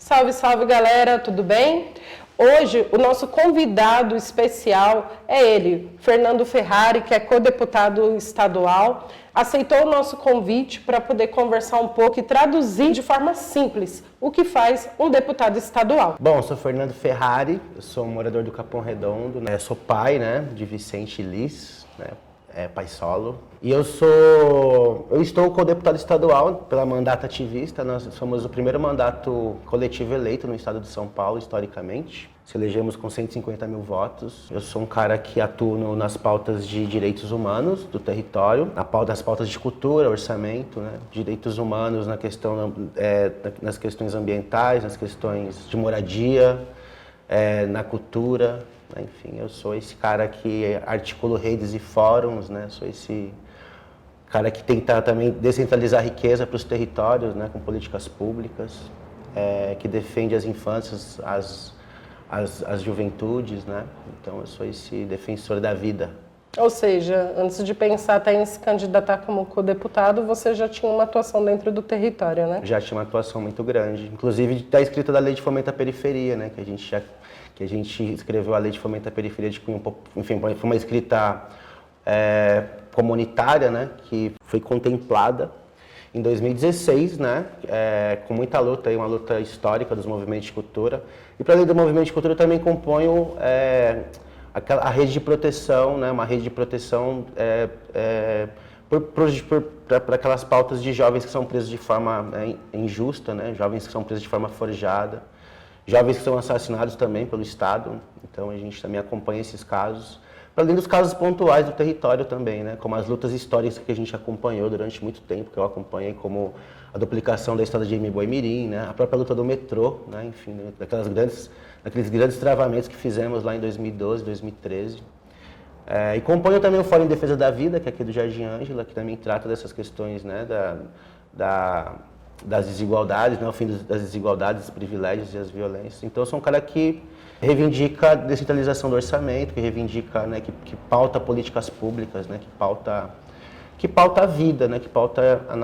Salve, salve galera, tudo bem? Hoje o nosso convidado especial é ele, Fernando Ferrari, que é co-deputado estadual, aceitou o nosso convite para poder conversar um pouco e traduzir de forma simples o que faz um deputado estadual. Bom, eu sou Fernando Ferrari, eu sou morador do Capão Redondo, né? Sou pai, de Vicente e Liz, pai solo. E eu estou co-deputado estadual pela Mandato Ativista. Nós somos o primeiro mandato coletivo eleito no estado de São Paulo, historicamente. Se elegemos com 150 mil votos. Eu sou um cara que atuo nas pautas de direitos humanos do território, nas pautas de cultura, orçamento, direitos humanos nas questões ambientais, nas questões de moradia, na cultura. Enfim, eu sou esse cara que articula redes e fóruns, sou esse cara que tenta também descentralizar a riqueza para os territórios, com políticas públicas, que defende as infâncias, as juventudes, Então eu sou esse defensor da vida. Ou seja, antes de pensar até em se candidatar como co-deputado, você já tinha uma atuação dentro do território, né? Já tinha uma atuação muito grande, inclusive da escrita da Lei de Fomento à Periferia, que a gente escreveu a Lei de Fomento à Periferia de cunho, enfim, foi uma escrita comunitária, que foi contemplada em 2016, com muita luta, uma luta histórica dos movimentos de cultura. E para além do movimento de cultura, eu também componho a rede de proteção, uma rede de proteção para aquelas pautas de jovens que são presos de forma injusta, jovens que são presos de forma forjada, jovens que são assassinados também pelo Estado. Então a gente também acompanha esses casos, para além dos casos pontuais do território também, como as lutas históricas que a gente acompanhou durante muito tempo, que eu acompanhei, como a duplicação da estrada de Embu-Mirim, a própria luta do metrô, enfim, daqueles grandes travamentos que fizemos lá em 2012, 2013. E componho também o Fórum em Defesa da Vida, que é aqui do Jardim Ângela, que também trata dessas questões das desigualdades, o fim das desigualdades, dos privilégios e as violências. Então eu sou um cara que reivindica a descentralização do orçamento, que reivindica, que pauta políticas públicas, que pauta a vida, que pauta a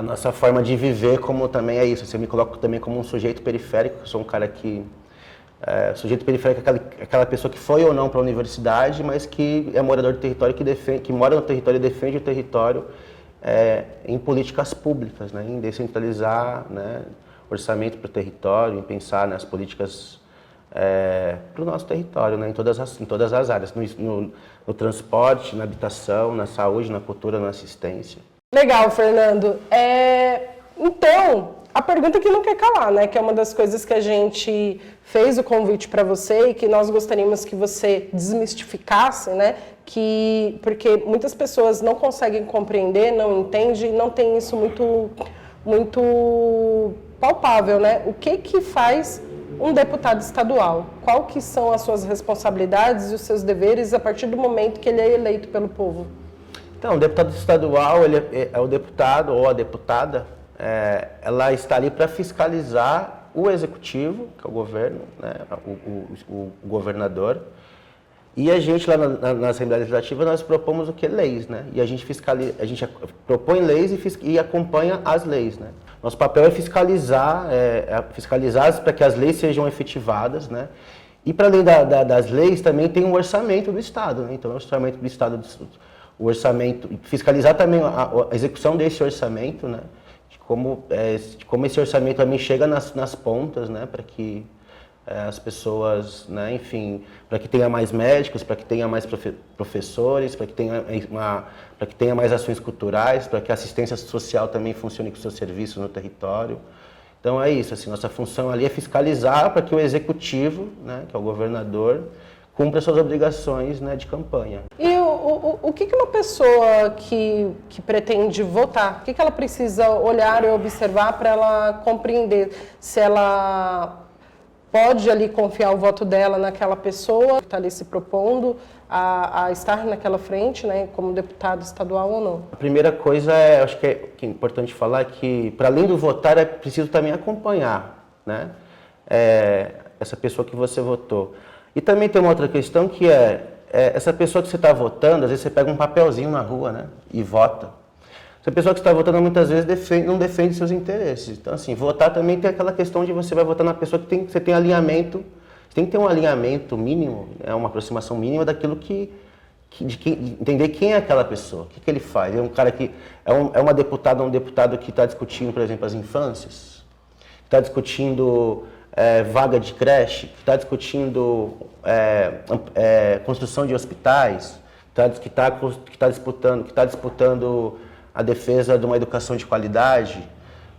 nossa forma de viver, como também é isso. Eu me coloco também como um sujeito periférico, eu sou um cara que... sujeito periférico é aquela pessoa que foi ou não para a universidade, mas que é morador do território, que mora no território e defende o território em políticas públicas, em descentralizar, orçamento para o território, em pensar nas políticas para o nosso território, em todas as áreas, no transporte, na habitação, na saúde, na cultura, na assistência. Legal, Fernando. Então, a pergunta que não quer calar, que é uma das coisas que a gente fez o convite para você e que nós gostaríamos que você desmistificasse, porque muitas pessoas não conseguem compreender, não entendem, não tem isso muito palpável, O que faz um deputado estadual? Qual que são as suas responsabilidades e os seus deveres a partir do momento que ele é eleito pelo povo? Então, o deputado estadual, ele é o deputado ou a deputada, ela está ali para fiscalizar o executivo, que é o governo, o governador, e a gente lá na Assembleia Legislativa nós propomos o que? Leis, E a gente propõe leis e acompanha as leis, Nosso papel é fiscalizar, para que as leis sejam efetivadas, E para além das leis também tem um orçamento do Estado, Então o orçamento do Estado, fiscalizar também a execução desse orçamento, De como esse orçamento também chega nas pontas, para que as pessoas, enfim, para que tenha mais médicos, para que tenha mais professores, para que tenha mais ações culturais, para que a assistência social também funcione com o seu serviço no território. Então é isso, assim, nossa função ali é fiscalizar para que o executivo, que é o governador, cumpra suas obrigações de campanha. E o que uma pessoa que pretende votar, o que ela precisa olhar e observar para ela compreender se ela pode ali confiar o voto dela naquela pessoa que está ali se propondo a estar naquela frente, como deputado estadual ou não? A primeira coisa, acho que é importante falar que, para além do votar, é preciso também acompanhar, essa pessoa que você votou. E também tem uma outra questão que essa pessoa que você está votando, às vezes você pega um papelzinho na rua, e vota. a pessoa que está votando muitas vezes não defende seus interesses. Então, assim, votar também tem aquela questão de você vai votar na pessoa que você tem alinhamento, você tem que ter um alinhamento mínimo, né, uma aproximação mínima daquilo de entender quem é aquela pessoa, o que ele faz. É um cara que é uma deputada, um deputado que está discutindo, por exemplo, as infâncias, está discutindo vaga de creche, que está discutindo construção de hospitais, que está disputando a defesa de uma educação de qualidade,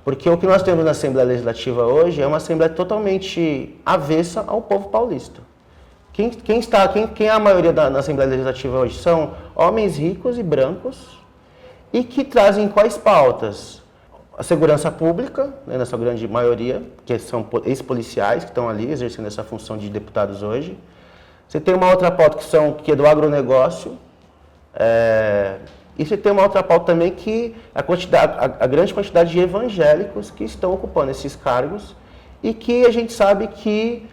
porque o que nós temos na Assembleia Legislativa hoje é uma Assembleia totalmente avessa ao povo paulista. Quem é a maioria na Assembleia Legislativa hoje? São homens ricos e brancos e que trazem quais pautas? A segurança pública, né, na sua grande maioria, que são ex-policiais que estão ali exercendo essa função de deputados hoje. Você tem uma outra pauta que é do agronegócio, e você tem uma outra pauta também que a grande quantidade de evangélicos que estão ocupando esses cargos e que a gente sabe que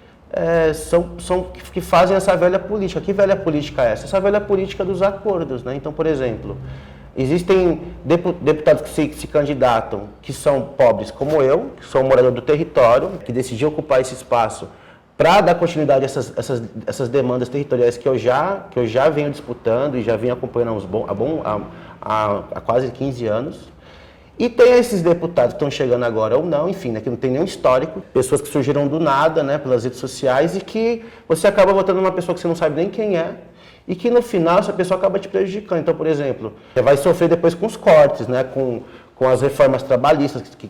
que fazem essa velha política. Que velha política é essa? Essa velha política dos acordos, né? Então, por exemplo, existem deputados que se candidatam que são pobres como eu, que sou um morador do território, que decidi ocupar esse espaço para dar continuidade a essas demandas territoriais que eu já venho disputando e já venho acompanhando há quase 15 anos. E tem esses deputados que estão chegando agora ou não, enfim, né, que não tem nenhum histórico, pessoas que surgiram do nada, né, pelas redes sociais e que você acaba votando numa pessoa que você não sabe nem quem é e que no final essa pessoa acaba te prejudicando. Então, por exemplo, você vai sofrer depois com os cortes, né, com as reformas trabalhistas que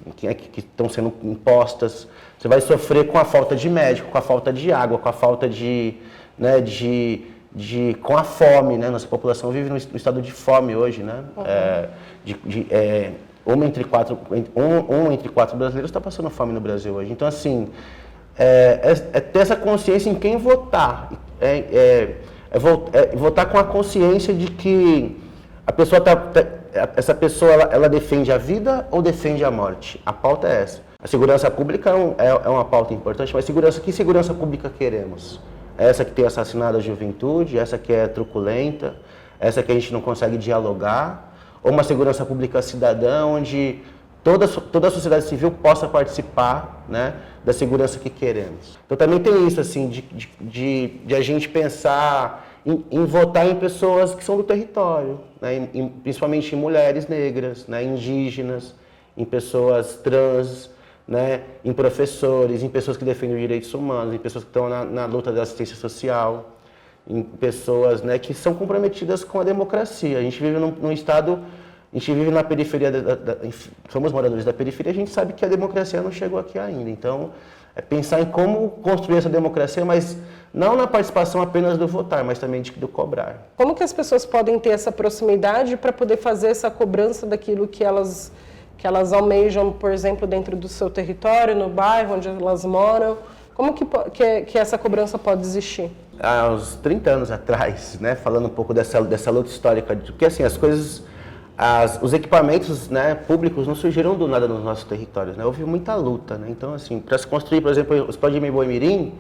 estão sendo impostas, você vai sofrer com a falta de médico, com a falta de água, com a falta com a fome, né, nossa população vive no estado de fome hoje, né, um entre quatro brasileiros está passando fome no Brasil hoje. Então, assim, ter essa consciência em quem votar. Votar com a consciência de que essa pessoa ela defende a vida ou defende a morte. A pauta é essa. A segurança pública é uma pauta importante, mas que segurança pública queremos? Essa que tem assassinado a juventude, essa que é truculenta, essa que a gente não consegue dialogar, ou uma segurança pública cidadã, onde toda a sociedade civil possa participar, né, da segurança que queremos. Então também tem isso, assim, de a gente pensar em votar em pessoas que são do território, né, principalmente em mulheres negras, né, indígenas, em pessoas trans, né, em professores, em pessoas que defendem os direitos humanos, em pessoas que estão na luta da assistência social, em pessoas, né, que são comprometidas com a democracia. A gente vive num estado, a gente vive na periferia, somos moradores da periferia, a gente sabe que a democracia não chegou aqui ainda. Então, é pensar em como construir essa democracia, mas não na participação apenas do votar, mas também do cobrar. Como que as pessoas podem ter essa proximidade para poder fazer essa cobrança daquilo que elas almejam, por exemplo, dentro do seu território, no bairro onde elas moram? Como que essa cobrança pode existir? Há uns 30 anos atrás, né, falando um pouco dessa luta histórica, porque assim, os equipamentos, né, públicos não surgiram do nada nos nossos territórios, né, houve muita luta, né, então assim, para se construir, por exemplo, o Hospital de Imeboimirim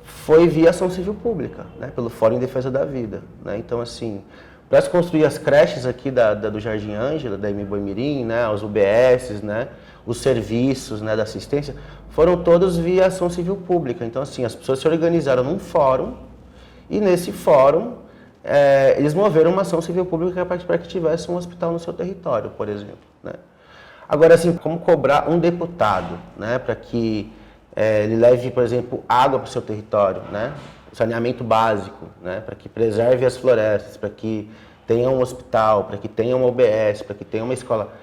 foi via ação civil pública, né, pelo Fórum em Defesa da Vida, né, então assim, para se construir as creches aqui do Jardim Ângela, da Imeboimirim, né, os UBSs, né, os serviços, né, da assistência, foram todos via ação civil pública. Então, assim, as pessoas se organizaram num fórum e nesse fórum eles moveram uma ação civil pública para que tivesse um hospital no seu território, por exemplo, né? Agora, assim, como cobrar um deputado, né, para que ele leve, por exemplo, água para o seu território, né, saneamento básico, né, para que preserve as florestas, para que tenha um hospital, para que tenha uma UBS, para que tenha uma escola.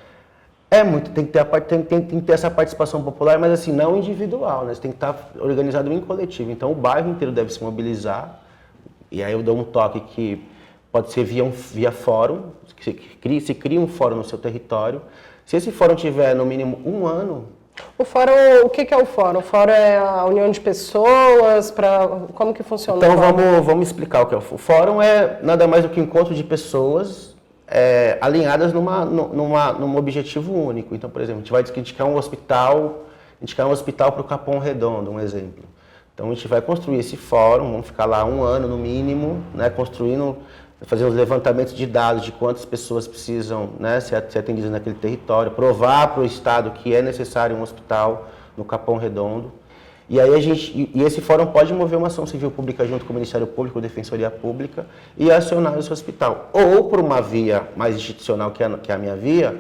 Tem que ter essa participação popular, mas assim, não individual, né? Você tem que estar organizado em coletivo. Então o bairro inteiro deve se mobilizar, e aí eu dou um toque que pode ser via fórum, se cria um fórum no seu território. Se esse fórum tiver no mínimo um ano... O fórum, o que é o fórum? O fórum é a união de pessoas, como que funciona então, o fórum? vamos explicar o que é o fórum. O fórum é nada mais do que um encontro de pessoas alinhadas num objetivo único. Então, por exemplo, a gente quer um hospital para o Capão Redondo, um exemplo. Então, a gente vai construir esse fórum, vamos ficar lá um ano no mínimo, né, construindo fazer os levantamentos de dados de quantas pessoas precisam, né, ser atendidas naquele território, provar para o Estado que é necessário um hospital no Capão Redondo. E aí esse fórum pode mover uma ação civil pública junto com o Ministério Público, Defensoria Pública, e acionar esse hospital. Ou por uma via mais institucional, que é a minha via,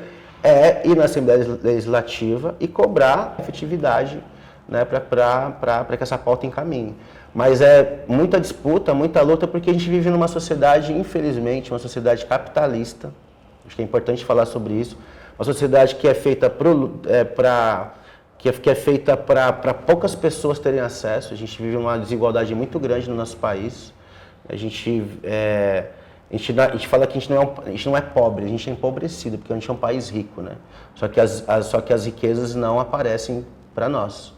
ir na Assembleia Legislativa e cobrar efetividade, né, para que essa pauta encaminhe. Mas é muita disputa, muita luta, porque a gente vive numa sociedade, infelizmente, uma sociedade capitalista. Acho que é importante falar sobre isso. Uma sociedade que é feita para poucas pessoas terem acesso. A gente vive uma desigualdade muito grande no nosso país. A gente fala que a gente não é pobre, a gente é empobrecido, porque a gente é um país rico, né? Só que as riquezas não aparecem para nós.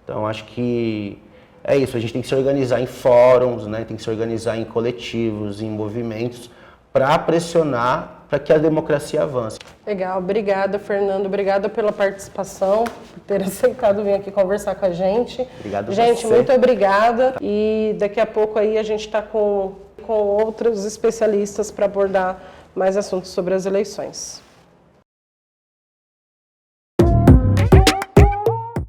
Então, acho que é isso, a gente tem que se organizar em fóruns, né? Tem que se organizar em coletivos, em movimentos, para pressionar para que a democracia avance. Legal, obrigada, Fernando. Obrigada pela participação, por ter aceitado vir aqui conversar com a gente. Obrigado a gente, você. muito obrigada. E daqui a pouco aí a gente está com outros especialistas para abordar mais assuntos sobre as eleições.